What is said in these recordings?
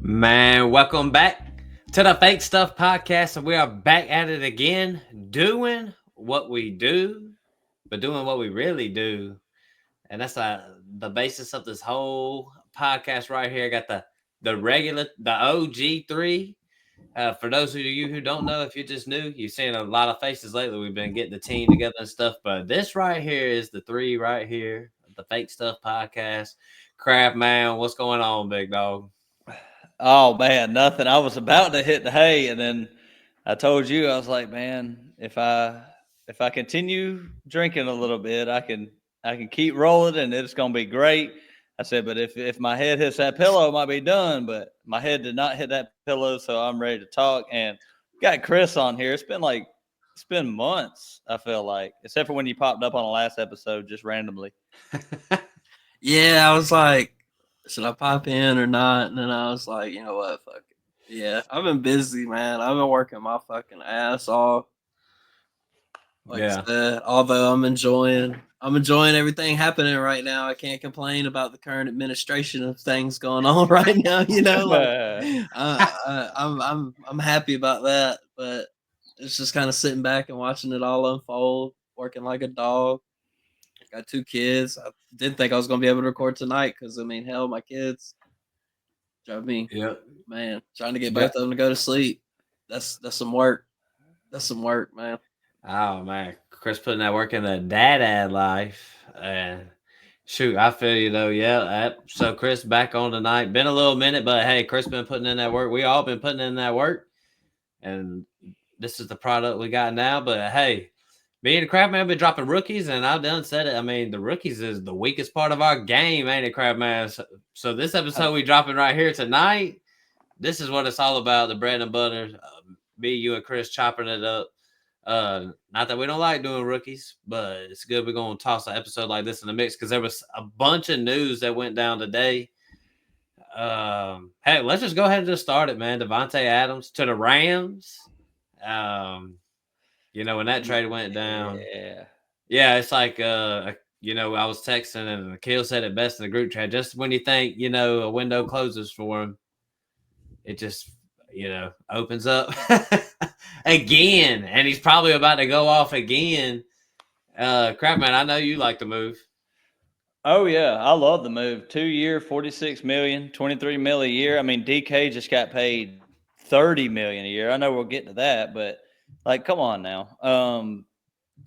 Man, welcome back to the Fake Stuff Podcast. And we are back at it again, doing what we do, but doing what we really do. And that's the basis of this whole podcast right here. Got the OG3. For those of you who don't know, if you're just new, you've seen a lot of faces lately. We've been getting the team together and stuff. But this right here is the three right here, the Fake Stuff Podcast. Crab Man, what's going on, big dog? Oh man, nothing. I was about to hit the hay, and then I told you I was like, man, if I continue drinking a little bit, I can keep rolling, and it's gonna be great. I said, but if my head hits that pillow, it might be done. But my head did not hit that pillow, so I'm ready to talk. And got Chris on here. It's been months. I feel like, except for when you popped up on the last episode just randomly. Yeah, I was like, should I pop in or not? And then I was like, you know what, fuck it. Yeah, I've been busy, man. I've been working my fucking ass off. Like I Yeah. said, although I'm enjoying everything happening right now. I can't complain about the current administration of things going on right now. Like I'm happy about that. But it's just kind of sitting back and watching it all unfold, working like a dog. Got two kids. I didn't think I was gonna be able to record tonight because hell, my kids drive me, Yep. man. Trying to get Yeah. both of them to go to sleep. That's some work. That's some work, man. Oh man, Chris putting that work in the dad life, and shoot, I feel you though. Yeah. So Chris back on tonight. Been a little minute, but hey, Chris been putting in that work. We all been putting in that work, and this is the product we got now. But hey, me and the Crab Man been dropping rookies, and I done said it. I mean, the rookies is the weakest part of our game, ain't it, Crab Man? So this episode we dropping right here tonight. This is what it's all about. The bread and butter. Me, you, and Chris chopping it up. Not that we don't like doing rookies, but it's good we're gonna toss an episode like this in the mix because there was a bunch of news that went down today. Hey, let's just go ahead and just start it, man. Davante Adams to the Rams. Um, when that trade went down, Yeah. yeah, it's like I was texting and Akil said it best in the group chat. Just when you think a window closes for him, it just opens up again, and he's probably about to go off again. Crap, man, I know you like the move. Oh yeah, I love the move. 2 year, 46 million, 23 mil a year. I mean, DK just got paid 30 million a year. I know we'll get to that, but like, come on now.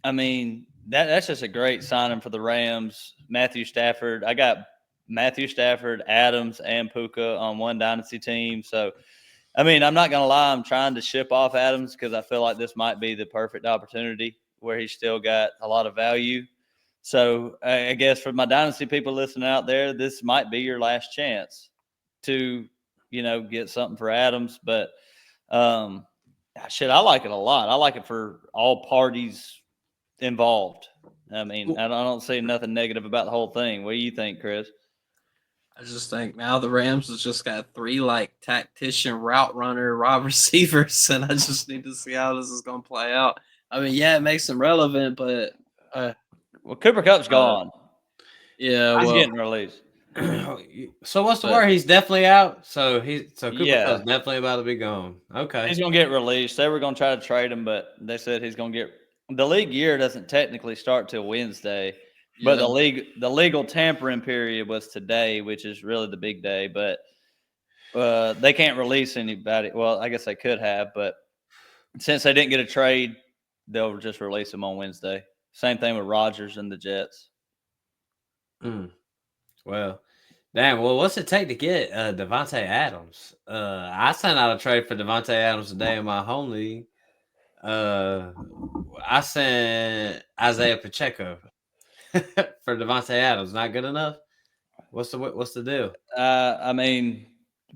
I mean, that's just a great signing for the Rams. Matthew Stafford. I got Matthew Stafford, Adams, and Puka on one dynasty team. So, I mean, I'm not gonna lie. I'm trying to ship off Adams because I feel like this might be the perfect opportunity where he's still got a lot of value. So I guess for my dynasty people listening out there, this might be your last chance to, get something for Adams. But um, I like it a lot. I like it for all parties involved. I mean, I don't see nothing negative about the whole thing. What do you think, Chris? I just think now the Rams has just got three like tactician, route runner, wide receivers, and I just need to see how this is gonna play out. I mean, yeah, it makes them relevant, but Well, Cooper Cup's gone. yeah, He's well, getting released. So what's the but word? He's definitely out. So Cooper Yeah, Cup's definitely about to be gone. Okay. he's gonna get released. They were gonna try to trade him, but they said he's gonna get. The league year doesn't technically start till Wednesday, but yeah, the legal tampering period was today, which is really the big day. But they can't release anybody. Well, I guess they could have, but since they didn't get a trade, they'll just release him on Wednesday. Same thing with Rodgers and the Jets. Mm. Well, damn. Well, what's it take to get Davante Adams? I sent out a trade for Davante Adams today in my home league. I sent Isaiah Pacheco for Davante Adams. Not good enough. What's the deal? I mean,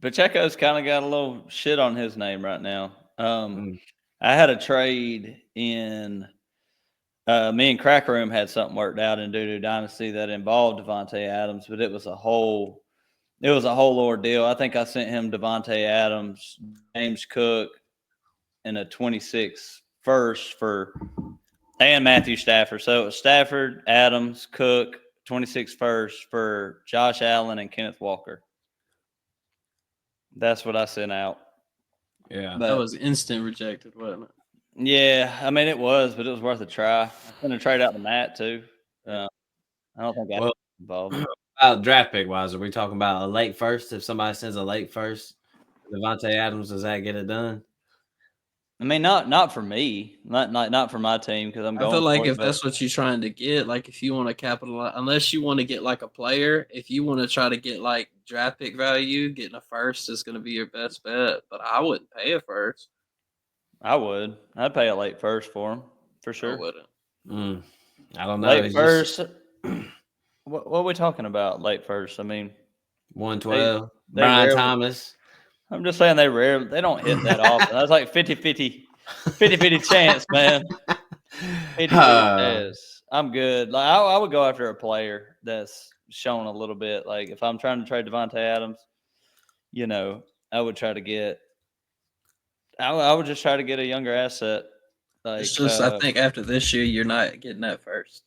Pacheco's kind of got a little shit on his name right now. Mm. I had a trade in. Me and Crack Room had something worked out in Doo Doo Dynasty that involved Davante Adams, but it was a whole ordeal. I think I sent him Davante Adams, James Cook, and a 26 first and Matthew Stafford. So it was Stafford, Adams, Cook, 26 first for Josh Allen and Kenneth Walker. That's what I sent out. Yeah. That was instant rejected, wasn't it? Yeah, I mean it was, but it was worth a try. I'm gonna trade out the Matt too. I don't think Well, involved. about draft pick wise, are we talking about a late first? If somebody sends a late first, Davante Adams, does that get it done? I mean, not for me, not for my team because I'm I going feel like for it, if that's what you're trying to get, like if you want to capitalize, unless you want to get like a player, if you want to try to get like draft pick value, getting a first is going to be your best bet. But I wouldn't pay a first. I would. I'd pay a late first for him for I sure. wouldn't. I don't know. Late first. What are we talking about? Late first. I mean, 112. they Brian rarely- Thomas. I'm just saying they don't hit that often. That's like 50-50 chance, man. 50-50 chance. I'm good. Like I would go after a player that's shown a little bit. Like if I'm trying to trade Davante Adams, I would try to get. I would just try to get a younger asset. Like It's just I think after this year, you're not getting that first.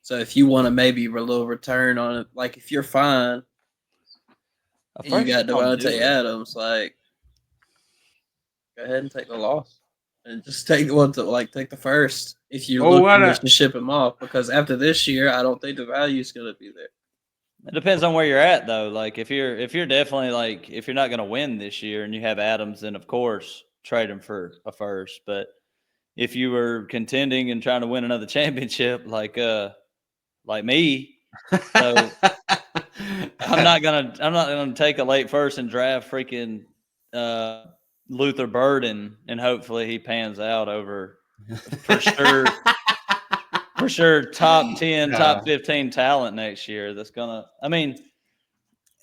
So if you want to maybe a little return on it, like if you're fine and you got Davante Adams, like go ahead and take the loss and just take take the first if you're looking to ship him off, because after this year, I don't think the value is going to be there. It depends on where you're at, though. Like if you're definitely like if you're not going to win this year and you have Adams, then of course trade him for a first. But if you were contending and trying to win another championship, like me, so I'm not gonna take a late first and draft freaking Luther Burden and hopefully he pans out over for sure. For sure, top 10, top 15 talent next year. That's gonna. I mean,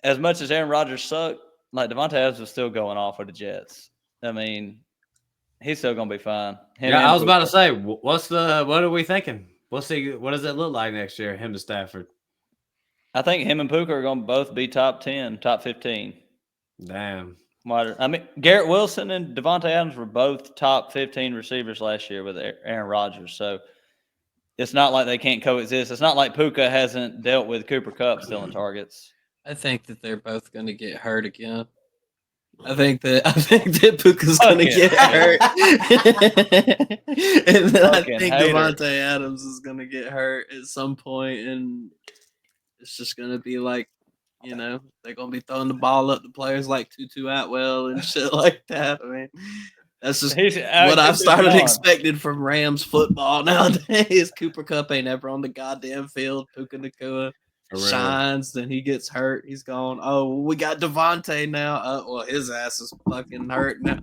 as much as Aaron Rodgers sucked, like Davante Adams was still going off with the Jets. I mean, he's still gonna be fine. I was about to say, what are we thinking? What does it look like next year? Him to Stafford. I think him and Puka are gonna both be top 10, top 15. Damn. I mean, Garrett Wilson and Davante Adams were both top 15 receivers last year with Aaron Rodgers. So. It's not like they can't coexist. It's not like Puka hasn't dealt with Cooper Kupp stealing targets. I think that they're both going to get hurt again. I think that Puka's going to get hurt, and then I think Davante Adams is going to get hurt at some point, and it's just going to be like, they're going to be throwing the ball up to players like Tutu Atwell and shit like that. I mean. That's just what I've started expecting from Rams football nowadays. Cooper Kupp ain't ever on the goddamn field. Puka Nacua shines, then he gets hurt. He's gone. Oh, we got Davante now. Well, his ass is fucking hurt now.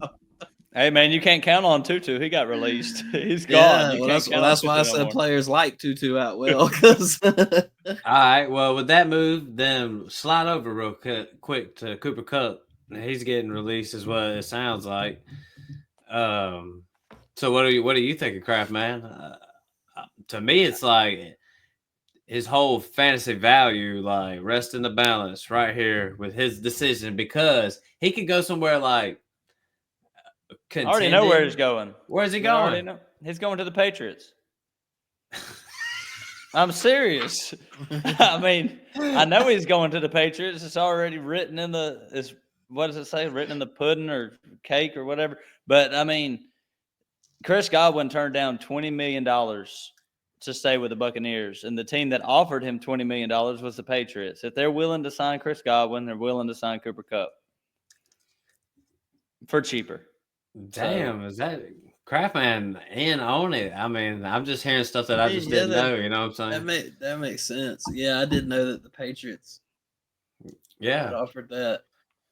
Hey, man, you can't count on Tutu. He got released. He's gone. Yeah, that's why I said players like Tutu Atwell. All right, well, with that move, then slide over real quick to Cooper Kupp. He's getting released is what it sounds like. So what do you think of Kraft, man? To me, it's like his whole fantasy value, like rest in the balance right here with his decision, because he could go somewhere like. I already know where he's going. Where's he going? He's going to the Patriots. I'm serious. I mean, I know he's going to the Patriots. It's already written in what does it say? Written in the pudding or cake or whatever. But I mean, Chris Godwin turned down $20 million to stay with the Buccaneers, and the team that offered him $20 million was the Patriots. If they're willing to sign Chris Godwin, they're willing to sign Cooper Kupp for cheaper. Damn, is that Kraft man in on it? I mean, I'm just hearing stuff that I just didn't know. You know what I'm saying? That makes sense. Yeah, I didn't know that the Patriots. Offered that.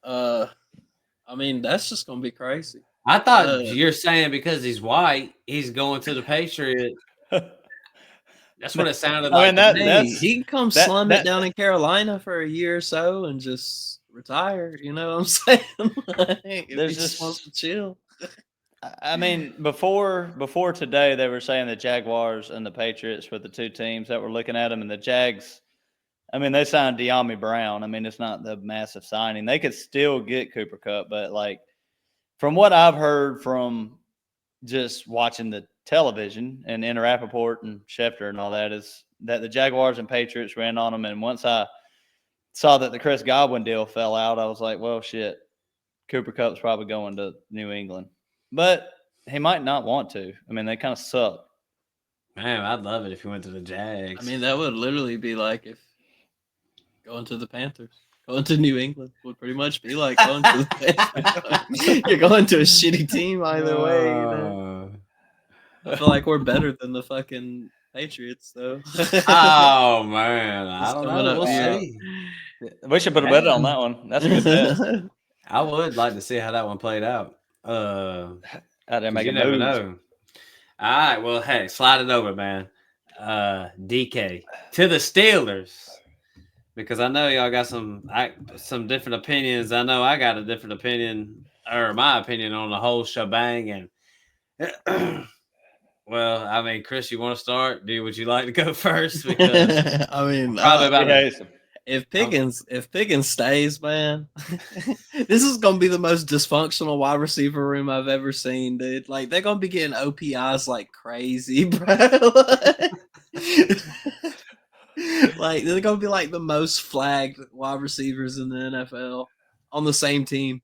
I mean, that's just gonna be crazy. I thought you're saying because he's white, he's going to the Patriots. That's what it sounded like. I mean, he can come slum it down in Carolina for a year or so and just retire. You know what I'm saying? If he just wants to chill. I mean, before today, they were saying the Jaguars and the Patriots were the two teams that were looking at him, and the Jags. I mean, they signed De'Ami Brown. I mean, it's not the massive signing. They could still get Cooper Kupp, but like from what I've heard from just watching the television and Inter Rappaport and Schefter and all that, is that the Jaguars and Patriots ran on them. And once I saw that the Chris Godwin deal fell out, I was like, well, shit. Cooper Kupp's probably going to New England. But he might not want to. I mean, they kind of suck. Man, I'd love it if he went to the Jags. I mean, that would literally be like if going to the Panthers. Going to New England would pretty much be like going to the Panthers. You're going to a shitty team either way. You know? I feel like we're better than the fucking Patriots, though. Oh man, I don't coming know. up We'll here. see. We should put a bet on that one. That's a good bet. I would like to see how that one played out. How they 'Cause make you a never move. know. All right, well, hey, slide it over, man. DK to the Steelers, because I know y'all got some different opinions. I know I got a different opinion, or my opinion on the whole shebang. And well, I mean, Chris, you want to start? Would you like to go first? Because I mean, probably about He hates him. if Pickens stays, man, this is gonna be the most dysfunctional wide receiver room I've ever seen, dude. Like they're gonna be getting OPIs like crazy, bro. Like they're gonna be like the most flagged wide receivers in the NFL on the same team.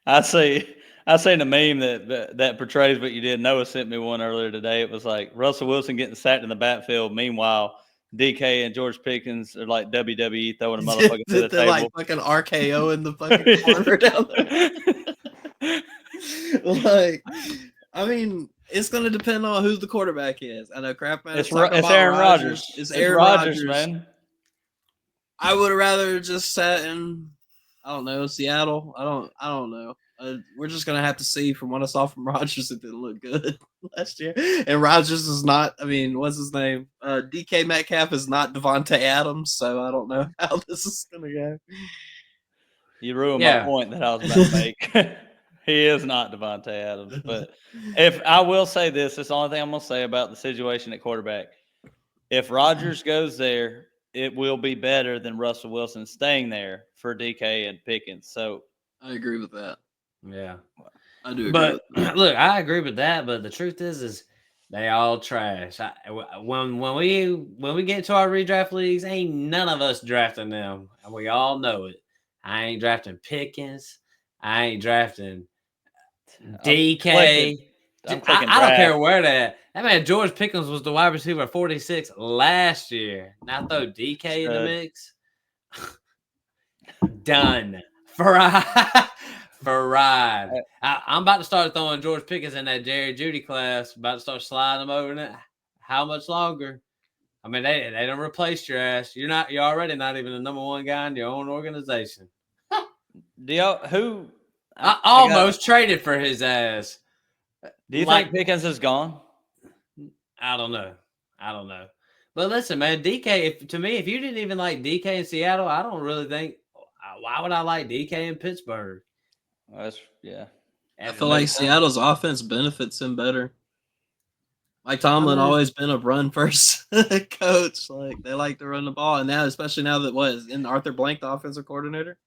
I seen a meme that portrays what you did. Noah sent me one earlier today. It was like Russell Wilson getting sacked in the backfield. Meanwhile, DK and George Pickens are like WWE throwing a motherfucker to the They're table. like fucking RKO in the fucking corner down there. Like, I mean, it's gonna depend on who the quarterback is. I know crap man. It's Aaron Rodgers. It's Aaron Rodgers, man. I would have rather just sat in, I don't know, Seattle. I don't know. We're just gonna have to see. From what I saw from Rodgers, it didn't look good last year. And Rodgers is not. I mean, what's his name? DK Metcalf is not Davante Adams, so I don't know how this is gonna go. You ruined my point that I was about to make. He is not Davante Adams, but if I will say this, it's the only thing I'm gonna say about the situation at quarterback. If Rodgers goes there, it will be better than Russell Wilson staying there for DK and Pickens. So I agree with that. Yeah, I do agree. But look, I agree with that. But the truth is they all trash. When we get into our redraft leagues, ain't none of us drafting them, and we all know it. I ain't drafting Pickens. I ain't drafting DK. I'm I don't care where that man George Pickens was the wide receiver 46 last year. Now throw DK in the mix. Done. Fried. I'm about to start throwing George Pickens in that Jerry Judy class. About to start sliding them over in it. How much longer? I mean, they don't replace your ass. You're already not even the number one guy in your own organization. I almost traded for his ass. Do you think Pickens is gone? I don't know. But listen, man, DK. To me, if you didn't even like DK in Seattle, I don't really think. Why would I like DK in Pittsburgh? Yeah. I feel like Seattle's offense benefits him better. Mike Tomlin always been a run first coach. Like they like to run the ball, and now, especially now that isn't Arthur Blank the offensive coordinator?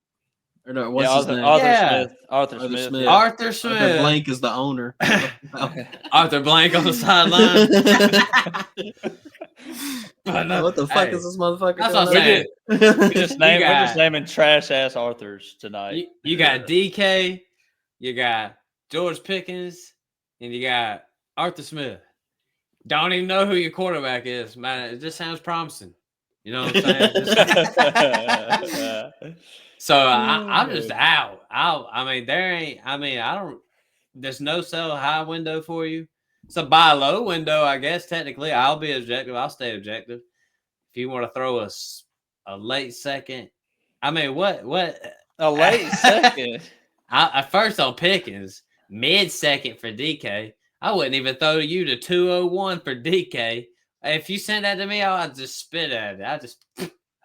Or no, what's his name? Arthur Smith. Yeah. Arthur Smith. Arthur Blank is the owner. Arthur Blank on the sideline. What the fuck is this motherfucker? That's what I'm saying. We're just naming trash ass Arthurs tonight. You got DK, you got George Pickens, and you got Arthur Smith. Don't even know who your quarterback is, man. It just sounds promising. You know what I'm saying? So I'm just out. I mean, there's no sell high window for you. It's a buy low window, I guess. Technically, I'll be objective. I'll stay objective. If you want to throw a late second, I mean, what a late second? First on Pickens, mid second for DK. I wouldn't even throw you to 201 for DK. If you send that to me, I'll just spit at it.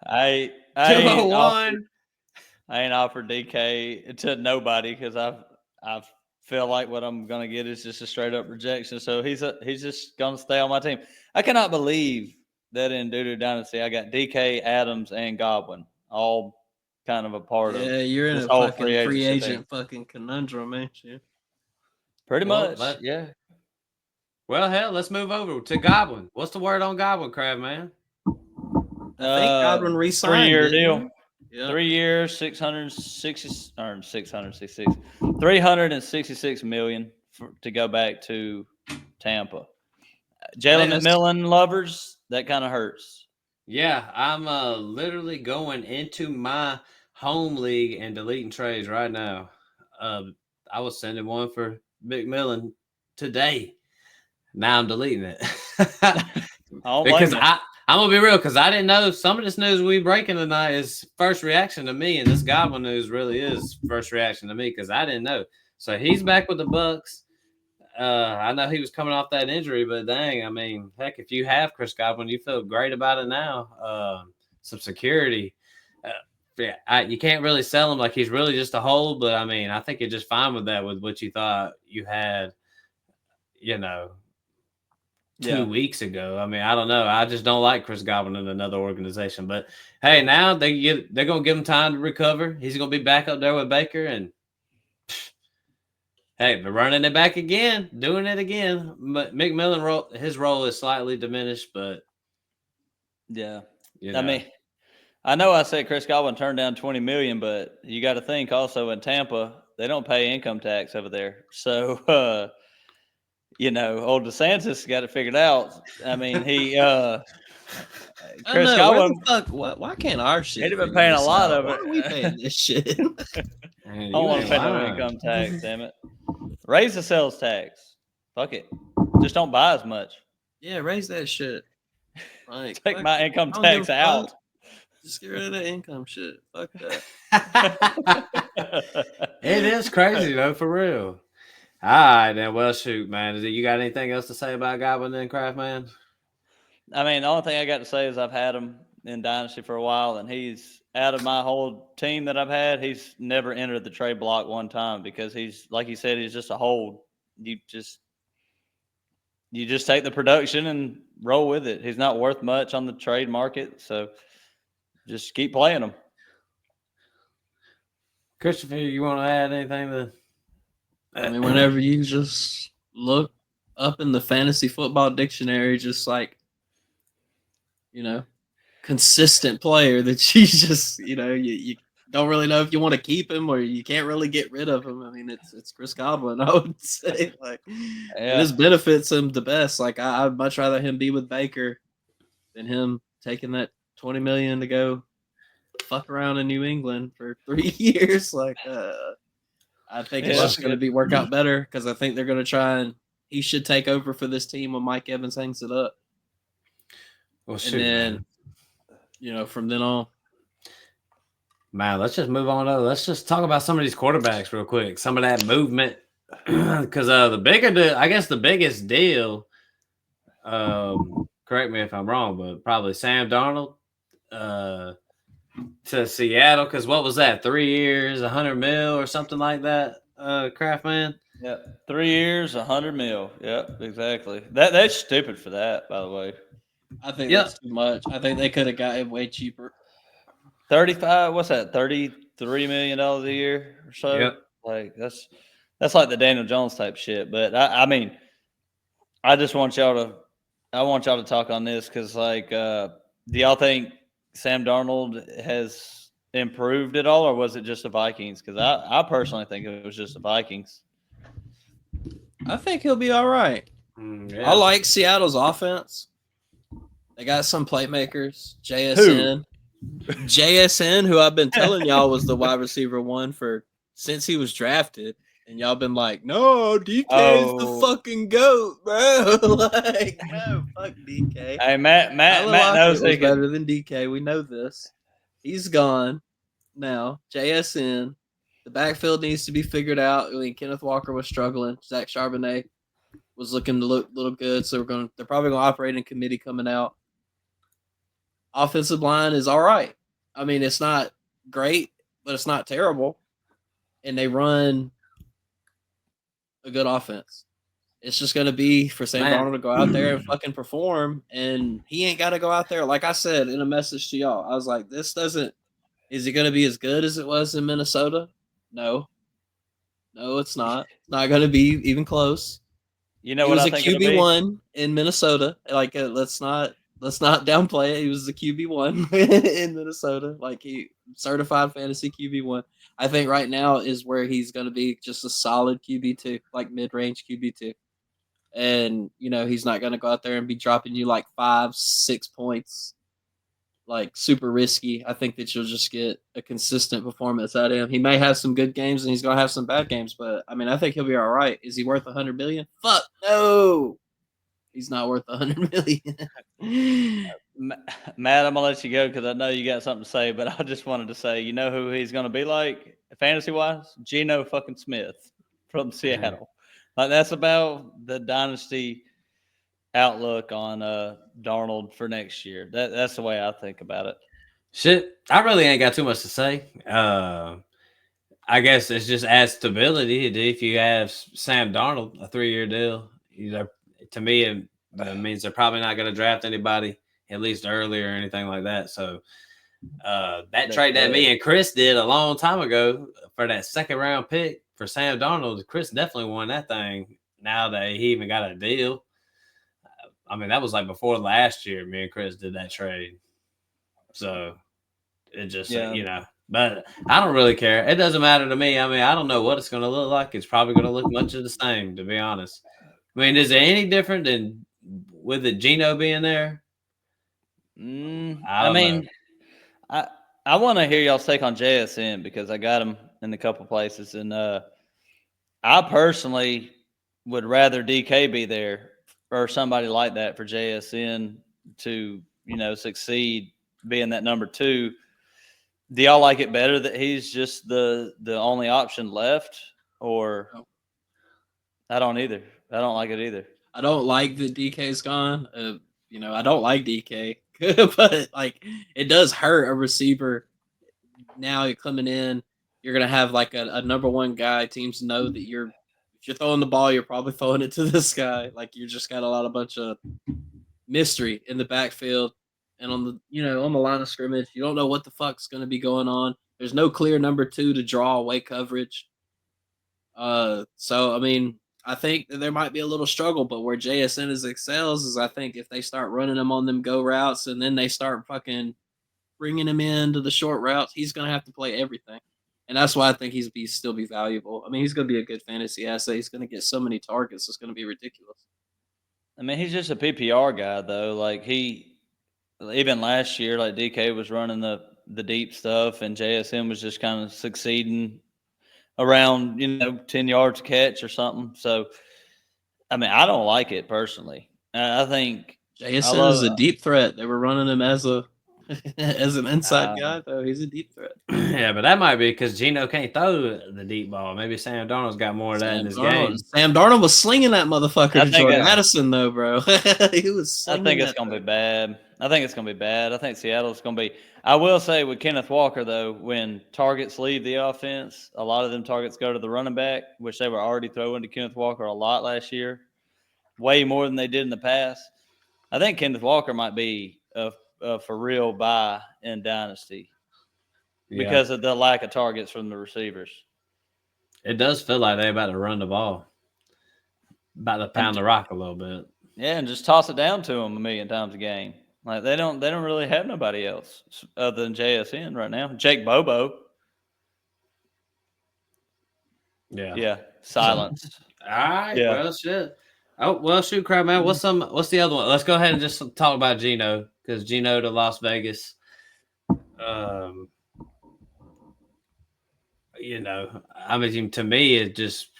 I 201. I ain't offered DK to nobody because I feel like what I'm gonna get is just a straight up rejection. So he's just gonna stay on my team. I cannot believe that in Doodoo Dynasty I got DK, Adams, and Godwin all kind of a part of. Yeah, you're in a fucking free agent fucking conundrum, ain't you? Pretty much, yeah. Well, hell, let's move over to Godwin. What's the word on Godwin, Crab Man? I think Godwin re-signed. 3-year deal. Yeah. 3 years, 366 million to go back to Tampa. Jalen McMillan lovers, that kind of hurts. Yeah, I'm literally going into my home league and deleting trades right now. I was sending one for McMillan today. Now I'm deleting it. Because I'm gonna be real, because I didn't know some of this news we breaking tonight is first reaction to me, and this Godwin news really is first reaction to me because I didn't know. So he's back with the Bucks. I know he was coming off that injury, but dang, I mean, heck, if you have Chris Godwin, you feel great about it now. Some security. You can't really sell him like he's really just a hold, but I mean, I think you're just fine with that with what you thought you had, 2 weeks ago. I mean, I don't know. I just don't like Chris Godwin in another organization. But hey, now they're gonna give him time to recover. He's gonna be back up there with Baker, and hey, they're running it back again, doing it again. But McMillan his role is slightly diminished, but yeah, I mean, I know I said Chris Godwin turned down $20 million, but you got to think also in Tampa they don't pay income tax over there, so. Old DeSantis got it figured out. I mean, Chris Godwin. Why can't our shit? He'd have been paying a lot of it. Why are we paying this shit? I don't want to pay no income tax, damn it. Raise the sales tax. Fuck it. Just don't buy as much. Yeah, raise that shit. Like, take my income tax out. Just get rid of that income shit. Fuck that. It is crazy though, for real. All right, then. Well, shoot, man. You got anything else to say about Godwin then, Kraft, man? I mean, the only thing I got to say is I've had him in Dynasty for a while, and he's out of my whole team that I've had. He's never entered the trade block one time because he's, like you said, he's just a hold. You just take the production and roll with it. He's not worth much on the trade market, so just keep playing him. Christopher, you want to add anything to? I mean, whenever you just look up in the fantasy football dictionary, just like, consistent player that you just, you don't really know if you want to keep him or you can't really get rid of him. I mean, it's Chris Godwin, I would say. This benefits him the best. Like, I'd much rather him be with Baker than him taking that $20 million to go fuck around in New England for 3 years. I think it's just going to work out better because I think they're going to try and he should take over for this team when Mike Evans hangs it up. Well, shoot, and then, from then on. Man, let's just move on. Let's just talk about some of these quarterbacks real quick. Some of that movement. Because the biggest deal, correct me if I'm wrong, but probably Sam Darnold to Seattle, because what was that? 3 years, $100 million or something like that, Kraft, man? Yeah, 3 years, $100 million. Yep, exactly. That's stupid for that, by the way. I think that's too much. I think they could have got it way cheaper. 35. What's that? $33 million a year or so. Yep. Like that's like the Daniel Jones type shit. But I mean, I just want y'all to talk on this because, do y'all think Sam Darnold has improved at all, or was it just the Vikings? Because I personally think it was just the Vikings. I think he'll be all right. Yeah. I like Seattle's offense. They got some playmakers. JSN, who I've been telling y'all was the wide receiver one since he was drafted. And y'all been like, no, DK is the fucking GOAT, bro. No, fuck DK. Hey, Matt knows he's better than DK. We know this. He's gone now. JSN. The backfield needs to be figured out. I mean, Kenneth Walker was struggling. Zach Charbonnet was looking to look a little good. So they're probably going to operate in committee coming out. Offensive line is all right. I mean, it's not great, but it's not terrible. And they run a good offense. It's just going to be for Sam Darnold to go out there and fucking perform. And he ain't got to go out there. Like I said in a message to y'all, I was like, is it going to be as good as it was in Minnesota? No, it's not. It's not going to be even close. You know what I think? He was a QB1 in Minnesota. Let's not let's not downplay it. He was the QB1 in Minnesota. Like, he certified fantasy QB1. I think right now is where he's going to be just a solid QB2, like mid-range QB2. And, he's not going to go out there and be dropping you like 5-6 points, like super risky. I think that you'll just get a consistent performance out of him. He may have some good games and he's going to have some bad games, but I mean, I think he'll be all right. Is he worth $100 million? Fuck no. He's not worth $100 million. Matt, I'm gonna let you go because I know you got something to say, but I just wanted to say, you know who he's gonna be like fantasy wise? Geno fucking Smith from Seattle. Like, that's about the dynasty outlook on Darnold for next year. That's the way I think about it. Shit, I really ain't got too much to say. I guess it's just add stability. If you have Sam Darnold, a 3-year deal, to me, it means they're probably not going to draft anybody at least early or anything like that. So that trade that me and Chris did a long time ago for that 2nd-round pick for Sam Darnold, Chris definitely won that thing. Now that he even got a deal, I mean, that was like before last year. Me and Chris did that trade, so it just But I don't really care. It doesn't matter to me. I mean, I don't know what it's going to look like. It's probably going to look much of the same, to be honest. I mean, is it any different than with the Geno being there? I mean, I want to hear y'all's take on JSN because I got him in a couple places, and I personally would rather DK be there or somebody like that for JSN to succeed being that number 2. Do y'all like it better that he's just the only option left, or I don't either. I don't like it either. I don't like that DK's gone. I don't like DK, but like, it does hurt a receiver. Now you're coming in, you're gonna have like a number 1 guy. Teams know that if you're throwing the ball, you're probably throwing it to this guy. Like, you just got a bunch of mystery in the backfield and on the line of scrimmage. You don't know what the fuck's gonna be going on. There's no clear number 2 to draw away coverage. So I mean, I think that there might be a little struggle, but where JSN excels is, I think, if they start running him on them go routes and then they start fucking bringing him into the short routes, he's going to have to play everything. And that's why I think he's still be valuable. I mean, he's going to be a good fantasy asset. He's going to get so many targets. It's going to be ridiculous. I mean, he's just a PPR guy, though. Like, even last year, like, DK was running the deep stuff and JSN was just kind of succeeding around 10 yards catch or something. So I mean, I don't like it personally. I think JSN is a deep threat. They were running him as an inside guy, though. He's a deep threat. Yeah, but that might be because Geno can't throw the deep ball. Maybe Sam Darnold's got more of that in his game. Sam Darnold was slinging that motherfucker to Jordan Addison, though, bro. He was. I think it's going to be bad. I think Seattle's going to be. I will say with Kenneth Walker, though, when targets leave the offense, a lot of them targets go to the running back, which they were already throwing to Kenneth Walker a lot last year, way more than they did in the past. I think Kenneth Walker might be a for real buy in Dynasty because of the lack of targets from the receivers. It does feel like they're about to run the ball, about to pound the rock a little bit. Yeah, and just toss it down to them 1,000,000 times a game. Like, they don't really have nobody else other than JSN right now. Jake Bobo. Yeah. Silence. All right. Yeah. Well, shit. Oh, well, shoot, crap, man. What's the other one? Let's go ahead and just talk about Geno, because Geno to Las Vegas. I mean, to me, it just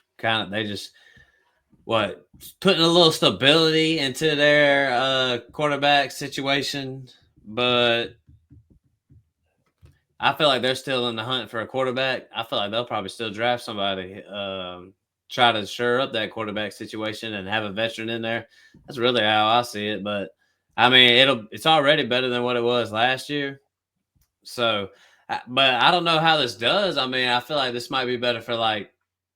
putting a little stability into their quarterback situation, but I feel like they're still in the hunt for a quarterback. I feel like they'll probably still draft somebody, try to shore up that quarterback situation and have a veteran in there. That's really how I see it. But I mean, it's already better than what it was last year. So, but I don't know how this does. I mean, I feel like this might be better for like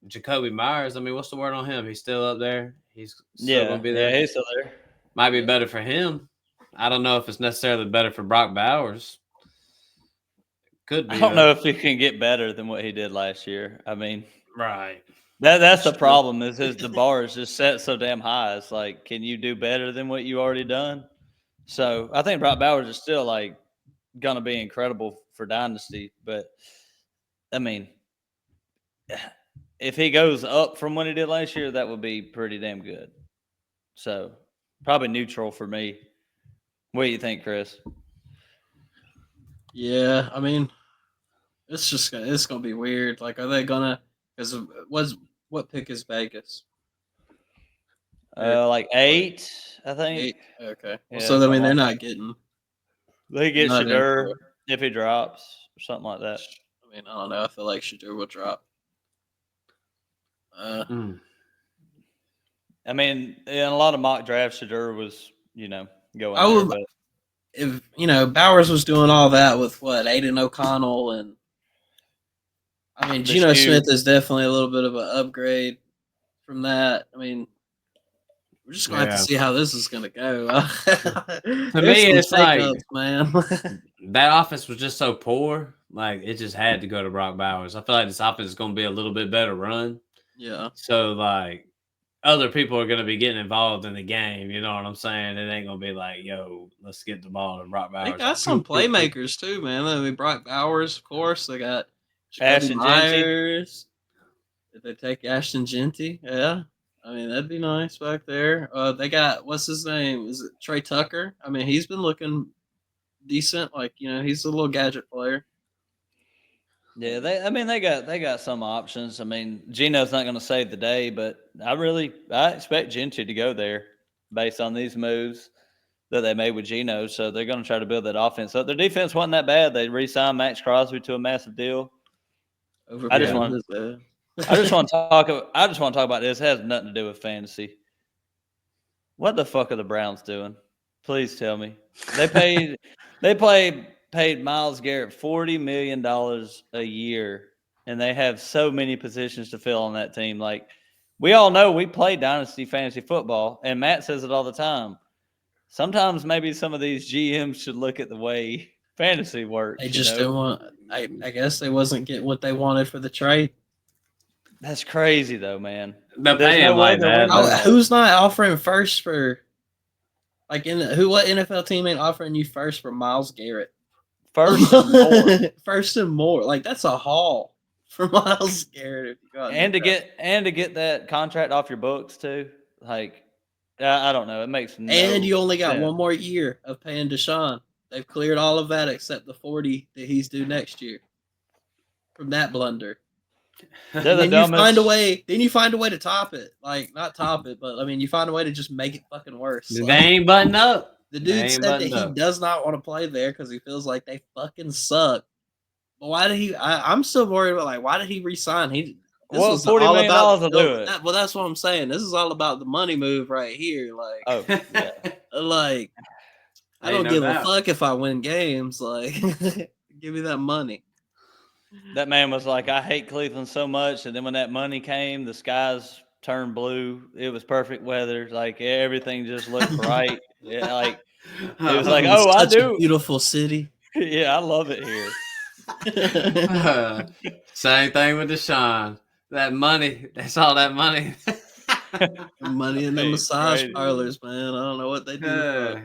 Jacoby Myers. I mean, what's the word on him? He's still up there. He's still going to be there. Yeah, he's still there. Might be better for him. I don't know if it's necessarily better for Brock Bowers. Could be. I don't know if he can get better than what he did last year. I mean, right. That's the problem. The bar is just set so damn high. It's like, can you do better than what you already done? So I think Brock Bowers is still like going to be incredible for Dynasty. But I mean, if he goes up from what he did last year, that would be pretty damn good. So probably neutral for me. What do you think, Chris? Yeah, I mean, it's gonna be weird. Like, are they gonna? Because what pick is Vegas? Like 8, I think. 8. Okay. Well, Yeah, so I something mean, they're like not that. getting. They get Not in Shadur for. if he drops or something like that. I mean, I don't know. I feel like Shadur will drop. Mm. I mean, in a lot of mock drafts, Shadur was, going I there. would But if Bowers was doing all that with what Aiden O'Connell and I mean the Geno Smith shoe, is definitely a little bit of an upgrade from that. I mean, we're just gonna have to Yeah. see how this is gonna go. To There's me, some it's like shakeups, man. that offense was just so poor. Like it just had to go to Brock Bowers. I feel like this offense is going to be a little bit better run. Yeah, So like other people are going to be getting involved in the game. You know what I'm saying? It ain't going to be like, yo, let's get the ball to Brock they Bowers. got some playmakers too, man. I mean, Brock Bowers, of course. They got Jacoby Ashton Genty. Myers. Did they take Ashton Genty? Yeah. I mean, that'd be nice back there. They got what's his name? Is it Trey Tucker? I mean, he's been looking decent. Like, he's a little gadget player. Yeah, they got some options. I mean, Geno's not going to save the day, but I expect Genty to go there based on these moves that they made with Geno. So they're going to try to build that offense up. Their defense wasn't that bad. They re-signed Max Crosby to a massive deal. I just want to talk. I just want to talk about this. It has nothing to do with fantasy. What the fuck are the Browns doing? Please tell me. Paid Myles Garrett $40 million a year, and they have so many positions to fill on that team. Like, we all know we play dynasty fantasy football, and Matt says it all the time. Sometimes maybe some of these GMs should look at the way fantasy works. They just didn't want. I guess they wasn't getting what they wanted for the trade. That's crazy, though, man. They're There's paying no way like they're that. winning that. Who's not offering first for? Like what NFL team ain't offering you first for Myles Garrett? First and more. First and more. Like that's a haul for Myles Garrett. If you go out and to get that contract off your books too. Like, I don't know. It makes no and you only got sense. one more year of paying Deshaun. They've cleared all of that except the 40 that he's due next year from that blunder. They're the Then dumbest. you find a way to top it. Like not top it, but I mean you find a way to just make it fucking worse. They Like, ain't buttoned up. the dude said that he up. does not want to play there because he feels like they fucking suck. But why did he? I'm still worried about like why did he resign? This was $40 all million about will do it. well, that's what I'm saying. This is all about the money move right here. Like, Oh, yeah. like I don't give a fuck if I win games. Like, give me that money. That man was like, I hate Cleveland so much. And then when that money came, the skies turned blue. It was perfect weather. Like everything just looked bright. Yeah, like it was like, oh, I do. A beautiful city. Yeah, I love it here. Same thing with Deshaun. That money. That's all that money. Money in the massage parlors, man. I don't know what they do.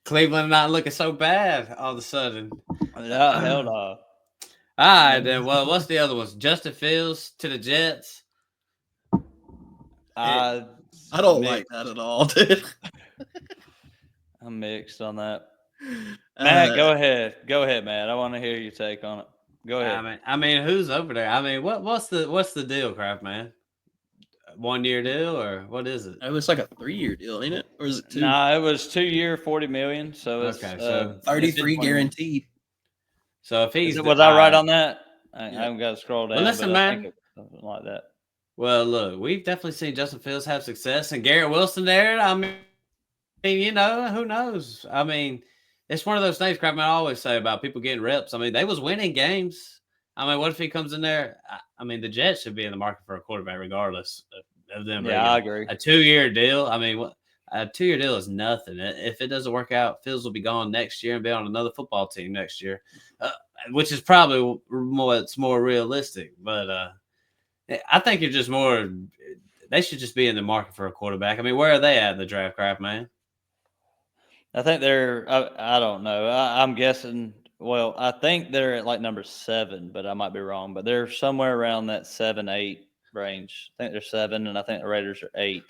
Cleveland not looking so bad all of a sudden. No, hell no. All right, then. Well, what's the other ones? Justin Fields to the Jets. I don't like that at all, dude. I'm mixed on that. Matt, go ahead. Go ahead, Matt. I want to hear your take on it. Go ahead. I mean, who's over there? I mean, what's the deal, Kraft man? 1 year deal or what is it? It was like a 3-year deal, ain't it? Or is it 2? Nah, it was 2 year, $40 million. So it's so 33 guaranteed. So if he's was I right on that? I haven't got to scroll down. Well, listen, man. Something like that. Well, look, we've definitely seen Justin Fields have success, and Garrett Wilson there. I mean, who knows? I mean, it's one of those things, Kraft man, I always say about people getting reps. I mean, they was winning games. I mean, what if he comes in there? I mean, the Jets should be in the market for a quarterback regardless of them. Yeah, I agree. A 2-year deal. I mean, a 2-year deal is nothing. If it doesn't work out, Fields will be gone next year and be on another football team next year, which is probably what's more realistic. But I think you're just more – they should just be in the market for a quarterback. I mean, where are they at in the draft, Kraft man? I think they're. I don't know. I'm guessing. Well, I think they're at like number 7, but I might be wrong. But they're somewhere around that 7-8 range. I think they're 7, and I think the Raiders are 8.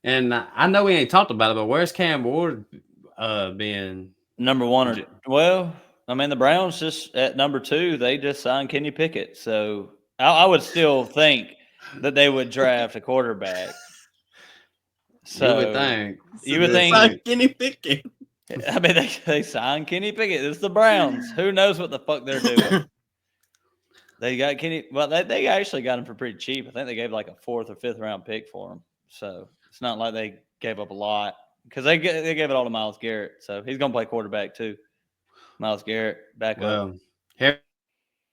And I know we ain't talked about it, but where's Cam Ward being Number 1 or well, I mean the Browns just at number 2. They just signed Kenny Pickett, so I would still think that they would draft a quarterback. So you would think. You would think Like Kenny Pickett. I mean, they signed Kenny Pickett. It's the Browns. Who knows what the fuck they're doing? They got Kenny. Well, they actually got him for pretty cheap. I think they gave like a 4th or 5th round pick for him. So it's not like they gave up a lot because they gave it all to Myles Garrett. So he's gonna play quarterback too. Myles Garrett back up. Well, hear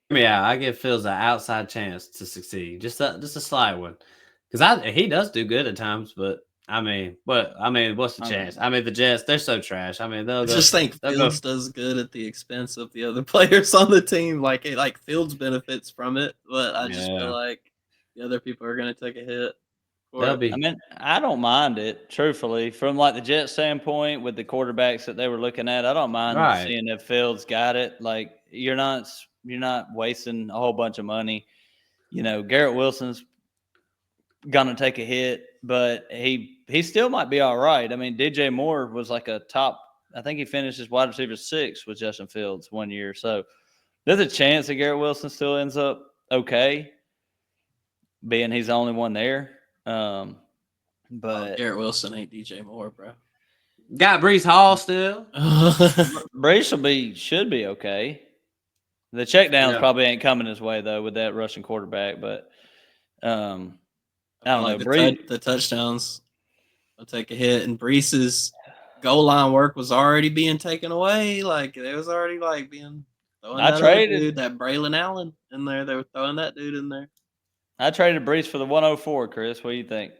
me out. I give Fields an outside chance to succeed, just a slight one, because he does do good at times, but. What's the chance? I mean, the Jets, they're so trash. I mean, I just think Fields does good at the expense of the other players on the team. Like Fields benefits from it, but I just feel like the other people are going to take a hit. I mean, I don't mind it, truthfully, from like the Jets standpoint with the quarterbacks that they were looking at. I don't mind seeing if Fields got it. Like you're not wasting a whole bunch of money. You know, Garrett Wilson's gonna take a hit, but he still might be all right. I mean, DJ Moore was like a top. I think he finished as wide receiver 6 with Justin Fields one year. So there's a chance that Garrett Wilson still ends up okay, being he's the only one there. But Garrett Wilson ain't DJ Moore, bro. Got Breece Hall still. Breece should be okay. The checkdowns probably ain't coming his way though with that Russian quarterback, but I don't know. The touchdowns will take a hit, and Breece's goal line work was already being taken away. Like it was already like being throwing that Braylon Allen in there. They were throwing that dude in there. I traded Breece for the 104, Chris. What do you think?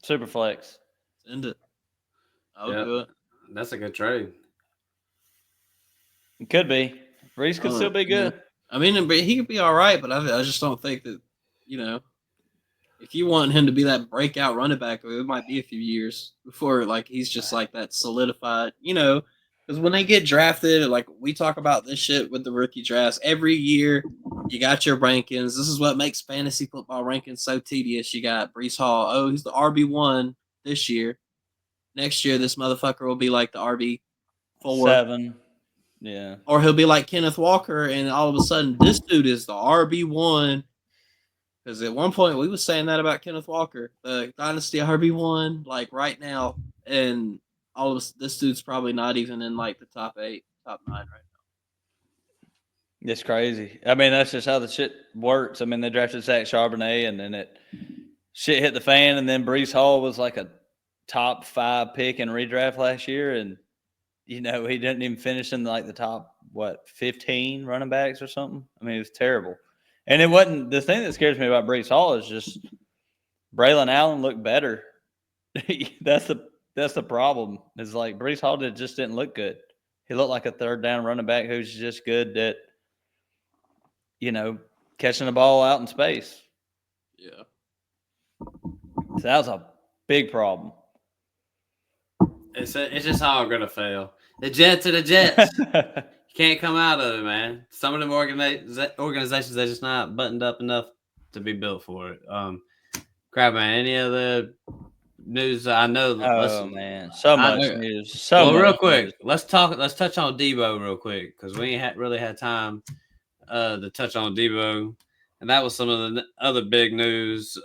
Superflex. Send it. I'll do it. That's a good trade. It could be. Breece could still be good. Yeah. I mean, he could be all right, but I just don't think that, if you want him to be that breakout running back, it might be a few years before like he's just like that solidified, because when they get drafted, like we talk about this shit with the rookie drafts every year, you got your rankings. This is what makes fantasy football rankings so tedious. You got Breece Hall. Oh, he's the RB1 this year. Next year, this motherfucker will be like the RB4. 7. Yeah. Or he'll be like Kenneth Walker, and all of a sudden, this dude is the RB1. Because at one point, we was saying that about Kenneth Walker, the Dynasty RB1, like right now. And all of this dude's probably not even in like the top 8, top 9 right now. It's crazy. I mean, that's just how the shit works. I mean, they drafted Zach Charbonnet, and then shit hit the fan, and then Breece Hall was like a top 5 pick in redraft last year, and he didn't even finish in like the top 15 running backs or something. I mean, it was terrible. And it wasn't the thing that scares me about Breece Hall is just Braylon Allen looked better. That's the problem. Is like Breece Hall just didn't look good. He looked like a third down running back who's just good at catching the ball out in space. Yeah. So that was a big problem. It's just all gonna fail. The Jets are the Jets. You can't come out of it, man. Some of them organizations they're just not buttoned up enough to be built for it. Crap, man. Any other news? I know. Man, so much news. Real quick, let's touch on Deebo real quick because we ain't really had time to touch on Deebo, and that was some of the other big news.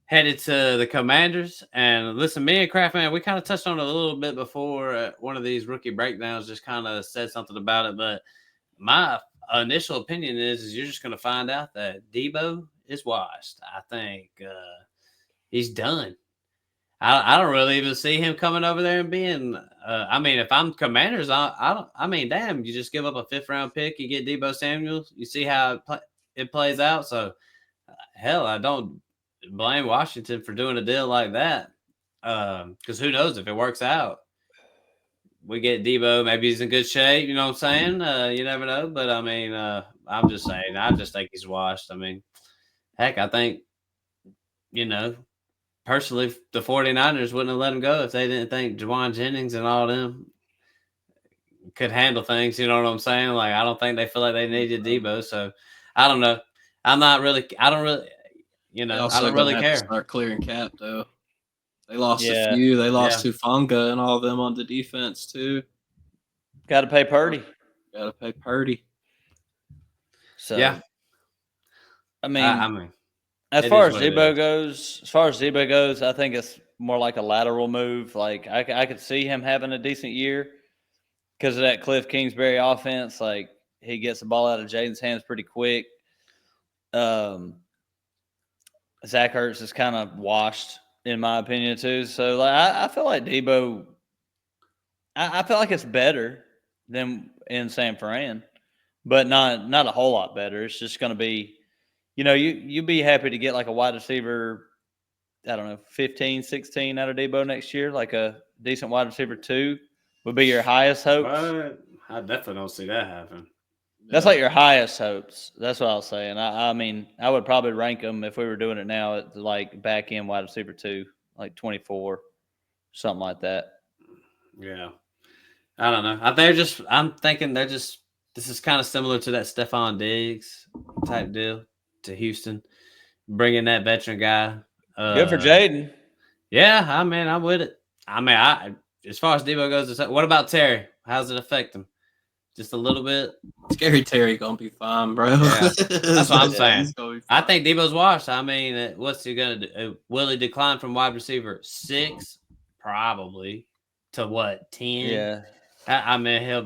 Headed to the Commanders, and listen, me and Kraft, man, we kind of touched on it a little bit before one of these rookie breakdowns. Just kind of said something about it, but my initial opinion is you're just going to find out that Deebo is washed. I think he's done. I don't really even see him coming over there and being. I mean, if I'm Commanders, I don't. I mean, damn, you just give up a 5th round pick, you get Deebo Samuel. You see how it plays out. So, hell, I don't blame Washington for doing a deal like that. Because who knows if it works out. We get Deebo, maybe he's in good shape, you know what I'm saying? You never know. But I mean, I'm just saying, I just think he's washed. I mean, heck, I think, personally, the 49ers wouldn't have let him go if they didn't think Juwan Jennings and all them could handle things. You know what I'm saying? Like, I don't think they feel like they needed Deebo. So, I don't know. I don't really, I don't really have to care. start clearing cap though. They lost a Yeah. few. They lost Hufanga and all of them on the defense too. Got to pay Purdy. Got to pay Purdy. So, Yeah. I mean, as it far is as what it Debo goes, I think it's more like a lateral move. Like I could see him having a decent year because of that Cliff Kingsbury offense. Like he gets the ball out of Jaden's hands pretty quick. Zach Ertz is kind of washed in my opinion too. So like I feel like Debo. I feel like it's better than in San Fran, but not a whole lot better. It's just going to be. You'd be happy to get like a wide receiver, I don't know, 15, 16 out of Deebo next year, like a decent wide receiver 2 would be your highest hopes. I definitely don't see that happen. That's like your highest hopes. That's what I was saying. I mean, I would probably rank them if we were doing it now at like back end wide receiver 2, like 24, something like that. Yeah. I don't know. I'm thinking this is kind of similar to that Stephon Diggs type deal to Houston, bringing that veteran guy. Good for Jaden. Yeah, I'm with it. As far as Deebo goes, what about Terry? How does it affect him? Just a little bit. Scary Terry gonna be fine, bro. Yeah. That's what I'm saying. I think Debo's washed. I mean, what's he gonna do? Will he decline from wide receiver 6? Probably to what 10? Yeah.